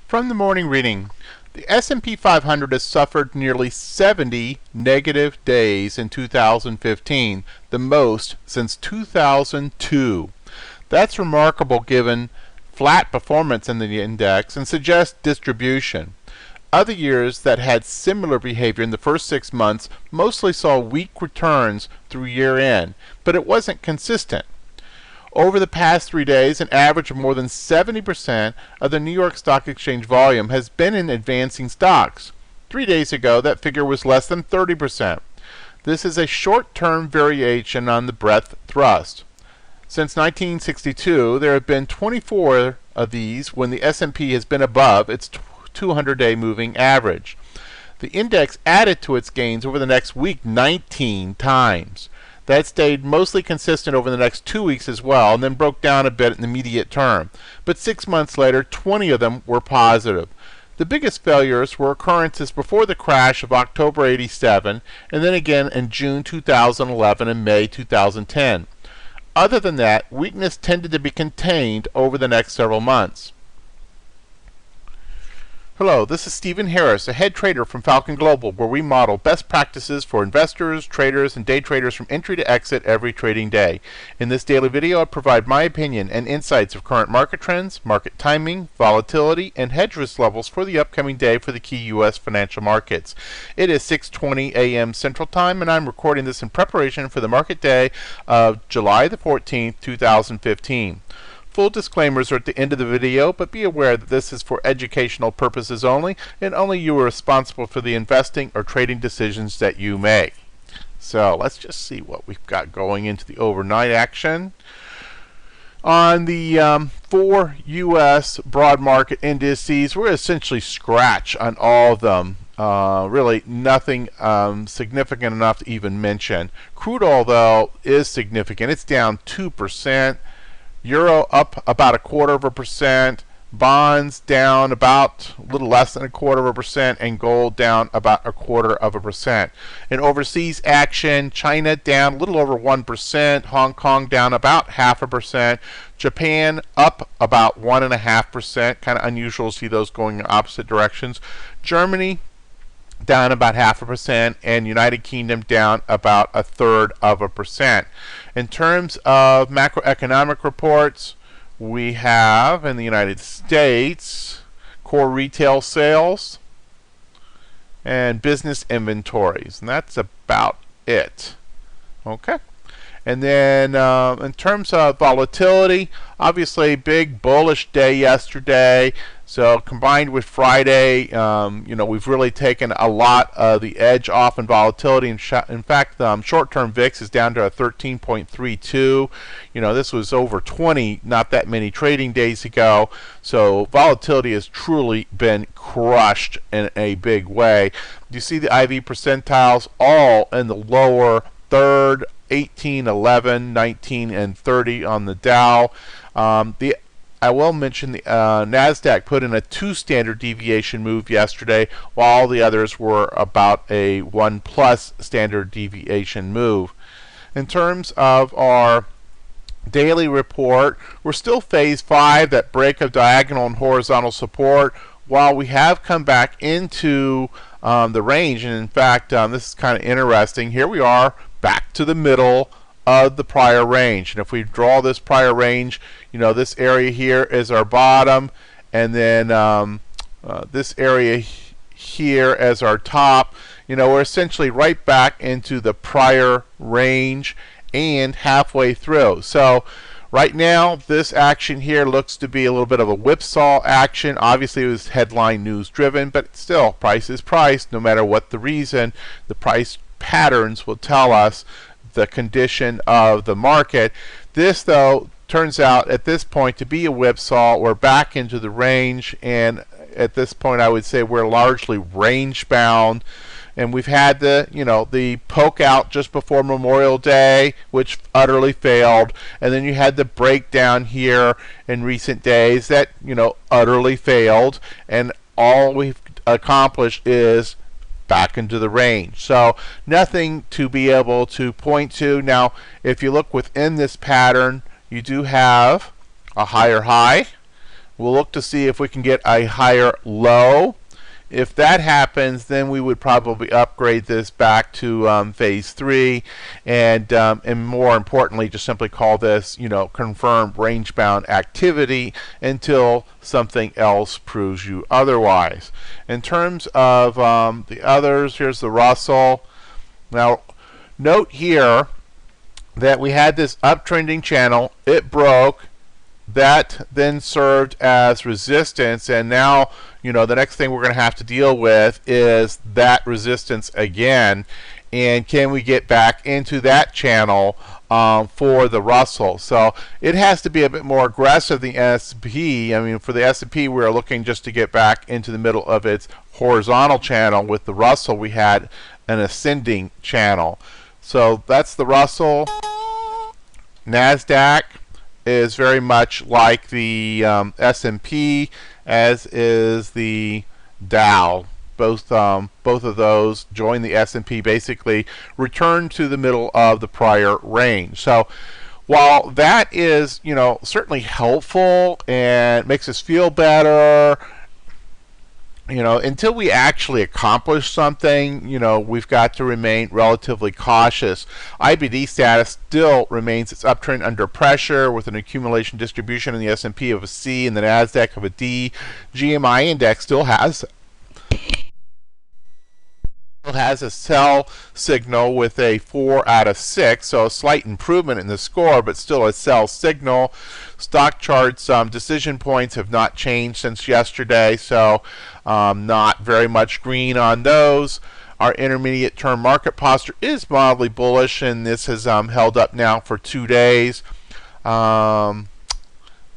From the morning reading, the S&P 500 has suffered nearly 70 negative days in 2015, the most since 2002. That's remarkable given flat performance in the index and suggests distribution. Other years that had similar behavior in the first 6 months mostly saw weak returns through year-end, but it wasn't consistent. Over the past 3 days, an average of more than 70% of the New York Stock Exchange volume has been in advancing stocks. 3 days ago, that figure was less than 30%. This is a short-term variation on the breadth thrust. Since 1962, there have been 24 of these when the S&P has been above its 200-day moving average. The index added to its gains over the next week 19 times. That stayed mostly consistent over the next 2 weeks as well, and then broke down a bit in the immediate term. But 6 months later, 20 of them were positive. The biggest failures were occurrences before the crash of October '87, and then again in June 2011 and May 2010. Other than that, weakness tended to be contained over the next several months. Hello, this is Stephen Harris, a head trader from Falcon Global, where we model best practices for investors, traders, and day traders from entry to exit every trading day. In this daily video, I provide my opinion and insights of current market trends, market timing, volatility, and hedge risk levels for the upcoming day for the key U.S. financial markets. It is 6:20 a.m. Central Time, and I'm recording this in preparation for the market day of July the 14th, 2015. Full disclaimers are at the end of the video, but be aware that this is for educational purposes only, and only you are responsible for the investing or trading decisions that you make. So let's just see what we've got going into the overnight action. On the 4 U.S. broad market indices, we're essentially scratch on all of them. Really nothing significant enough to even mention. Crude oil, though, is significant. It's down 2%. Euro up about 1/4%, bonds down about a little less than 1/4%, and gold down about 1/4%. In overseas action, China down a little over 1%, Hong Kong down about 0.5%, Japan up about 1.5%, kind of unusual to see those going in opposite directions. Germany down about 0.5%, and United Kingdom down about 1/3%. In terms of macroeconomic reports, we have in the United States core retail sales and business inventories, and that's about it. Okay. And then in terms of volatility, obviously big bullish day yesterday. So combined with Friday, we've really taken a lot of the edge off in volatility. In fact, short-term VIX is down to a 13.32. This was over 20 not that many trading days ago. So volatility has truly been crushed in a big way. You see the IV percentiles all in the lower third, 18, 11, 19, and 30 on the Dow. I will mention the NASDAQ put in a 2 standard deviation move yesterday, while the others were about a 1+ standard deviation move. In terms of our daily report, we're still phase 5, that break of diagonal and horizontal support, while we have come back into the range. And in fact, this is kind of interesting. Here we are back to the middle of the prior range, and if we draw this prior range, this area here is our bottom, and then this area here as our top. We're essentially right back into the prior range and halfway through. So right now, this action here looks to be a little bit of a whipsaw action. Obviously, it was headline news driven, but still, price is price. No matter what the reason, the price patterns will tell us the condition of the market. This, though, turns out at this point to be a whipsaw. We're back into the range, and at this point I would say we're largely range bound. And we've had the poke out just before Memorial Day, which utterly failed, and then you had the breakdown here in recent days that utterly failed, and all we've accomplished is back into the range. So nothing to be able to point to. Now, if you look within this pattern, you do have a higher high, We'll look to see if we can get a higher low. If that happens, then we would probably upgrade this back to phase 3, and more importantly, just simply call this, confirmed range-bound activity until something else proves you otherwise. In terms of the others, here's the Russell. Now, note here that we had this uptrending channel. It broke. That then served as resistance, and now the next thing we're going to have to deal with is that resistance again, and can we get back into that channel for the Russell? So it has to be a bit more aggressive than the S&P. I mean, for the S&P, we're looking just to get back into the middle of its horizontal channel. With the Russell, we had an ascending channel. So that's the Russell. NASDAQ is very much like the S&P, as is the Dow. Both of those join the S&P, basically return to the middle of the prior range. So while that is certainly helpful and makes us feel better, until we actually accomplish something, we've got to remain relatively cautious. IBD status still remains its uptrend under pressure, with an accumulation distribution in the S&P of a C and the NASDAQ of a D. GMI index still has a sell signal with a 4 out of 6, so a slight improvement in the score, but still a sell signal. Stock charts decision points have not changed since yesterday, so not very much green on those. Our intermediate term market posture is mildly bullish, and this has held up now for 2 days. You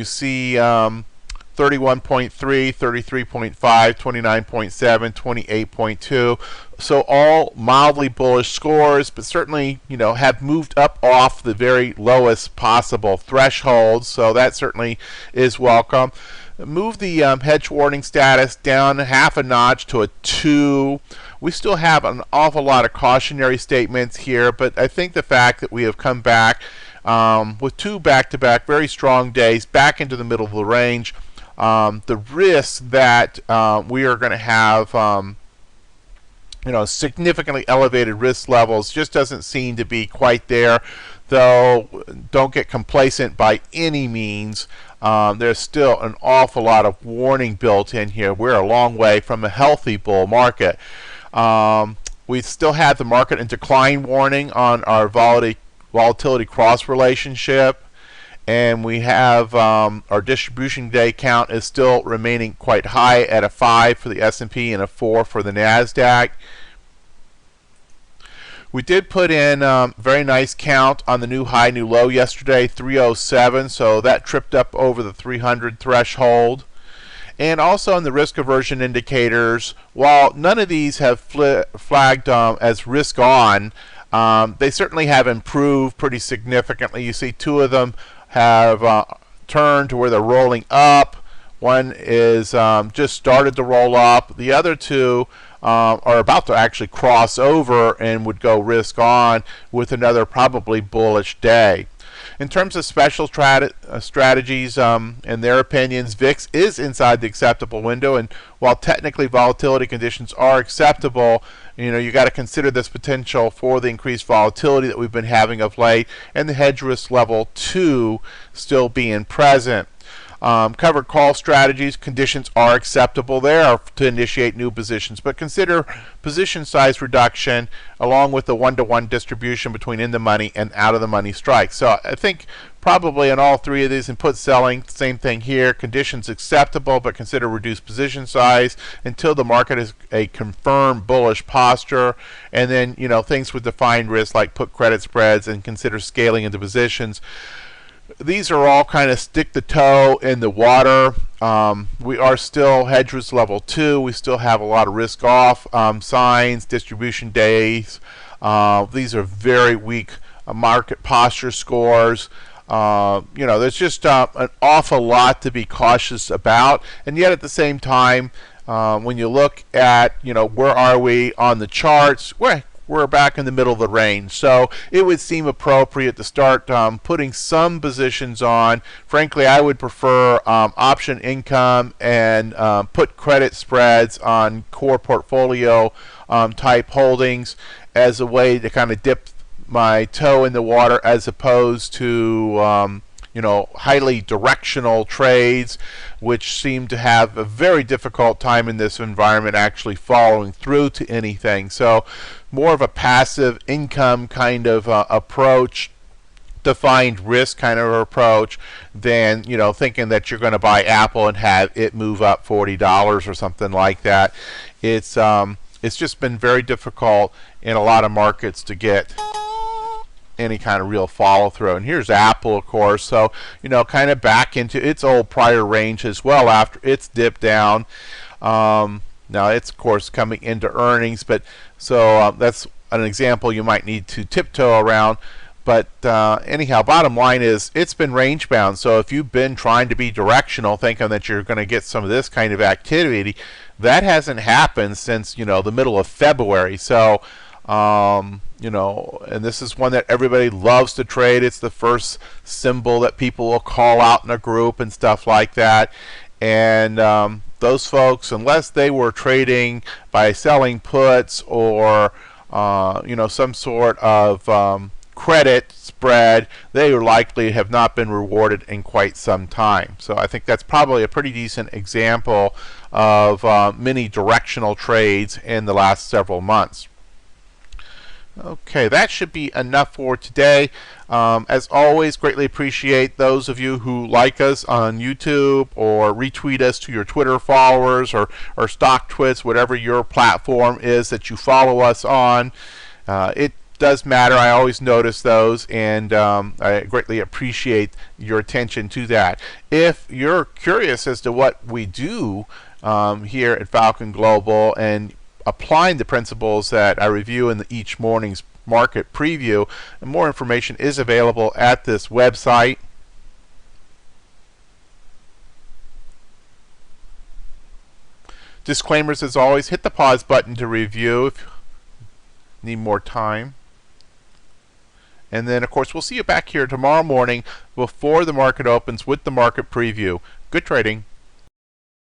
see 31.3, 33.5, 29.7, 28.2. So all mildly bullish scores, but certainly, have moved up off the very lowest possible threshold. So that certainly is welcome. Move the hedge warning status down half a notch to a 2. We still have an awful lot of cautionary statements here, but I think the fact that we have come back with 2 back-to-back very strong days back into the middle of the range, the risk that we are going to have significantly elevated risk levels just doesn't seem to be quite there. Though don't get complacent by any means. There's still an awful lot of warning built in here. We're a long way from a healthy bull market. We still have the market and decline warning on our volatility cross relationship. And we have our distribution day count is still remaining quite high at a 5 for the S&P and a 4 for the NASDAQ. We did put in very nice count on the new high, new low yesterday, 307. So that tripped up over the 300 threshold. And also on the risk aversion indicators, while none of these have flagged as risk on, they certainly have improved pretty significantly. You see 2 of them have turned to where they're rolling up. One is just started to roll up. The other 2 are about to actually cross over and would go risk on with another probably bullish day. In terms of special strategies and their opinions, VIX is inside the acceptable window, and while technically volatility conditions are acceptable, you got to consider this potential for the increased volatility that we've been having of late, and the hedge risk level 2 still being present. Covered call strategies, conditions are acceptable there to initiate new positions, but consider position size reduction along with the 1-to-1 distribution between in the money and out of the money strikes. So I think probably in all 3 of these, and put selling, same thing here. Conditions acceptable, but consider reduced position size until the market is a confirmed bullish posture. And then things with defined risk like put credit spreads, and consider scaling into positions. These are all kind of stick the toe in the water. We are still hedge risk level 2. We still have a lot of risk off signs, distribution days. These are very weak market posture scores. There's just an awful lot to be cautious about. And yet at the same time, when you look at where are we on the charts, we're we're back in the middle of the range. So it would seem appropriate to start putting some positions on. Frankly, I would prefer option income and put credit spreads on core portfolio type holdings as a way to kind of dip my toe in the water, as opposed to highly directional trades, which seem to have a very difficult time in this environment actually following through to anything. So more of a passive income kind of approach, defined risk kind of approach, than thinking that you're going to buy Apple and have it move up $40 or something like that. It's just been very difficult in a lot of markets to get any kind of real follow through. And here's Apple, of course, so kind of back into its old prior range as well after its dip down. Now it's of course coming into earnings, but so that's an example you might need to tiptoe around. But anyhow, bottom line is it's been range bound. So if you've been trying to be directional, thinking that you're going to get some of this kind of activity, that hasn't happened since the middle of February. So and this is one that everybody loves to trade. It's the first symbol that people will call out in a group and stuff like that. And those folks, unless they were trading by selling puts or some sort of credit spread, they likely have not been rewarded in quite some time. So I think that's probably a pretty decent example of many directional trades in the last several months. Okay, that should be enough for today. As always, greatly appreciate those of you who like us on YouTube or retweet us to your Twitter followers or stock twits, whatever your platform is that you follow us on. It does matter. I always notice those, and I greatly appreciate your attention to that. If you're curious as to what we do here at Falcon Global and applying the principles that I review in each morning's market preview, and more information is available at this website. Disclaimers as always, hit the pause button to review if you need more time. And then of course we'll see you back here tomorrow morning before the market opens with the market preview. Good trading.